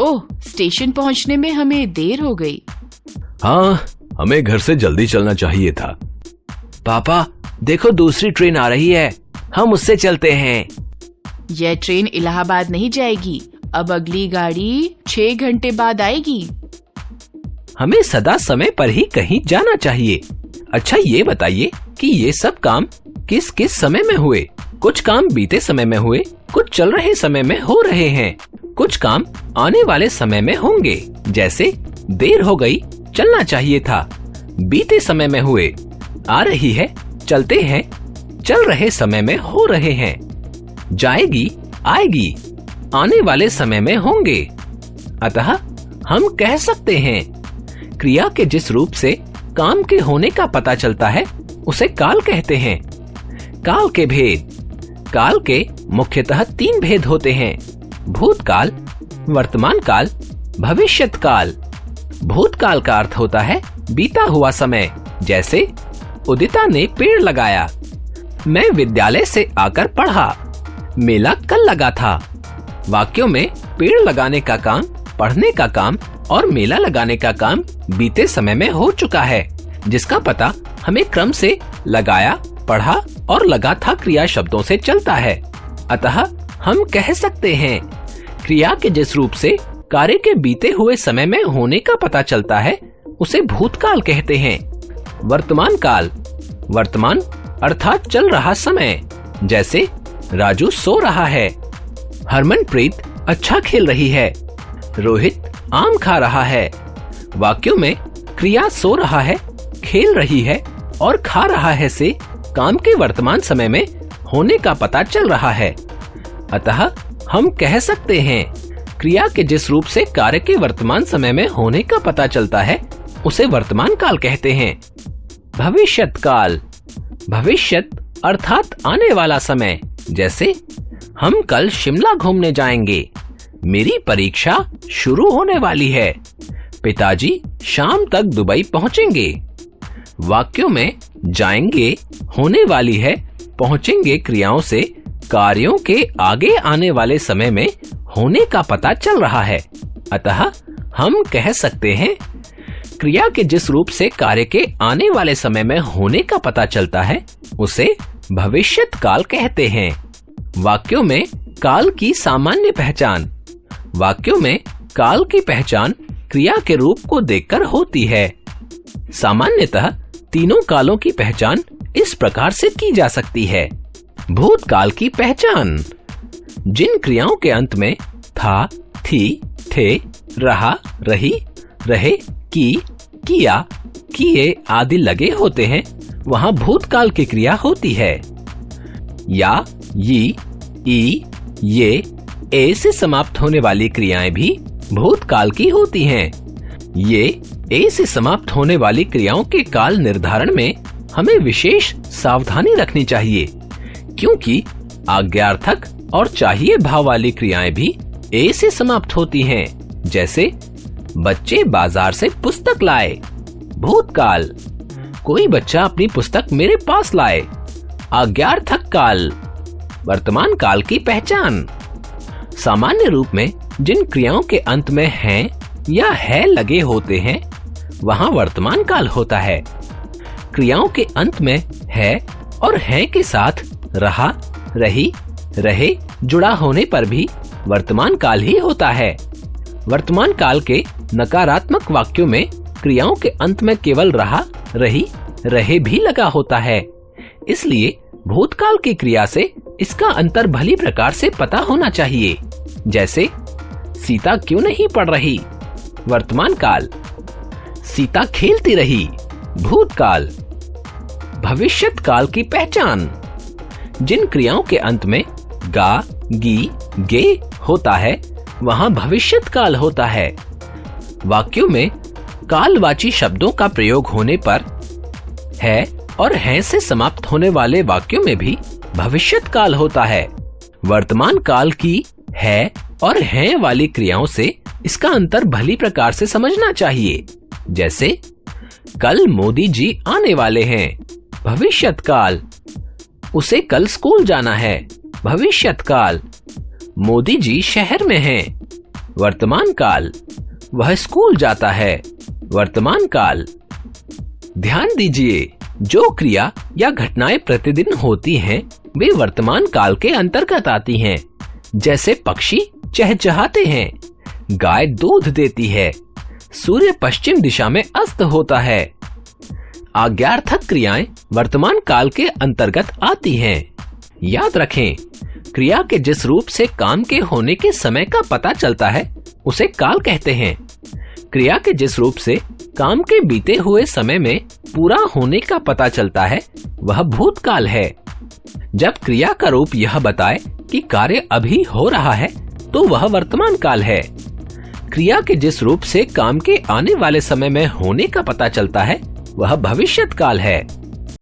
ओह, station पहुंचने में हमें देर हो गई। हाँ, हमें घर से जल्दी चलना चाहिए था। पापा देखो, दूसरी ट्रेन आ रही है, हम उससे चलते हैं। यह ट्रेन इलाहाबाद नहीं जाएगी, अब अगली गाड़ी 6 घंटे बाद आएगी। हमें सदा समय पर ही कहीं जाना चाहिए। अच्छा ये बताइए कि ये सब काम किस किस समय में हुए? कुछ काम बीते समय में हुए, कुछ चल रहे समय में हो रहे हैं, कुछ काम आने वाले समय में होंगे। जैसे देर हो गई, चलना चाहिए था, बीते समय में हुए, आ रही है, चलते हैं, चल रहे समय में हो रहे हैं, जाएगी, आएगी, आने वाले समय में होंगे। अतः हम कह सकते हैं क्रिया के जिस रूप से काम के होने का पता चलता है उसे काल कहते हैं। काल के भेद। काल के मुख्यतः 3 भेद होते हैं: भूतकाल, वर्तमान काल, भविष्यत काल। भूतकाल का अर्थ होता है बीता हुआ समय। जैसे उदिता ने पेड़ लगाया, मैं विद्यालय से आकर पढ़ा, मेला कल लगा था। वाक्यों में पेड़ लगाने का काम, पढ़ने का काम और मेला लगाने का काम बीते समय में हो चुका है, जिसका पता हमें क्रम से लगाया, पढ़ा और लगा था क्रिया शब्दों से चलता है। अतः हम कह सकते हैं क्रिया के जिस रूप से कार्य के बीते हुए समय में होने का पता चलता है उसे भूतकाल कहते हैं। वर्तमान काल। वर्तमान अर्थात चल रहा समय। जैसे राजू सो रहा है, हरमनप्रीत अच्छा खेल रही है, रोहित आम खा रहा है। वाक्यों में क्रिया सो रहा है, खेल रही है और खा रहा है से काम के वर्तमान समय में होने का पता चल रहा है। अतः हम कह सकते हैं क्रिया के जिस रूप से कार्य के वर्तमान समय में होने का पता चलता है उसे वर्तमान काल कहते हैं। भविष्यत काल। भविष्यत अर्थात आने वाला समय। जैसे हम कल शिमला घूमने जाएंगे, मेरी परीक्षा शुरू होने वाली है, पिताजी शाम तक दुबई पहुंचेंगे। वाक्यों में जाएंगे, होने वाली है, पहुंचेंगे क्रियाओं से कार्यों के आगे आने वाले समय में होने का पता चल रहा है। अतः हम कह सकते हैं क्रिया के जिस रूप से कार्य के आने वाले समय में होने का पता चलता है उसे भविष्यत काल कहते हैं। वाक्यों में काल की सामान्य पहचान। वाक्यों में काल की पहचान क्रिया के रूप को देखकर होती है। सामान्यतः तीनों कालों की पहचान इस प्रकार से की जा सकती है। भूतकाल की पहचान। जिन क्रियाओं के अंत में था, थी, थे, रहा, रही, रहे, की, किया, किए आदि लगे होते हैं वहां भूतकाल की क्रिया होती है। या, यी, ई, ये, ए से समाप्त होने वाली क्रियाएं भी भूतकाल की होती हैं। ये ए से समाप्त होने वाली क्रियाओं के काल निर्धारण में हमें विशेष सावधानी रखनी चाहिए, क्योंकि आज्ञार्थक और चाहिए भाव वाली क्रियाएं भी ए से समाप्त होती हैं। जैसे बच्चे बाजार से पुस्तक लाए, भूतकाल। कोई बच्चा अपनी पुस्तक मेरे पास लाए, आज्ञार्थक काल। वर्तमान काल की पहचान। सामान्य रूप में जिन क्रियाओं के अंत में हैं या है लगे होते हैं वहां वर्तमान काल होता है। क्रियाओं के अंत में है और हैं के साथ रहा, रही, रहे जुड़ा होने पर भी वर्तमान काल ही होता है। वर्तमान काल के नकारात्मक वाक्यों में क्रियाओं के अंत में केवल रहा, रही, रहे भी लगा होता है। इसलिए भूतकाल की क्रिया से इसका अंतर भली प्रकार से पता होना चाहिए। जैसे सीता क्यों नहीं पढ़ रही, वर्तमान काल। सीता खेलती रही, भूतकाल। भविष्यत काल की पहचान। जिन क्रियाओं के अंत में गा, गी, गे होता है वहां भविष्यत काल होता है। वाक्यों में कालवाची शब्दों का प्रयोग होने पर है और हैं से समाप्त होने वाले वाक्यों में भी भविष्यत काल होता है। वर्तमान काल की है और हैं वाली क्रियाओं से इसका अंतर भली प्रकार से समझना चाहिए। जैसे कल मोदी जी आने वाले हैं, भविष्यत काल। उसे कल स्कूल जाना है, भविष्यत काल। मोदी जी शहर में हैं, वर्तमान काल। वह स्कूल जाता है। वर्तमान काल। ध्यान दीजिए, जो क्रिया या घटनाएं प्रतिदिन होती हैं, वे वर्तमान काल के अंतर्गत आती हैं। जैसे पक्षी चहचहाते हैं, गाय दूध देती है, सूर्य पश्चिम दिशा में अस्त होता है। आज्ञार्थक क्रियाएं वर्तमान काल के अंतर्गत आती हैं। याद रखें, क्रिया के जिस रूप से काम के होने के समय का पता चलता है उसे काल कहते हैं। क्रिया के जिस रूप से काम के बीते हुए समय में पूरा होने का पता चलता है वह भूतकाल है। जब क्रिया का रूप यह बताए कि कार्य अभी हो रहा है तो वह वर्तमान काल है। क्रिया के जिस रूप से काम के आने वाले समय में होने का पता चलता है वह भविष्यत काल है।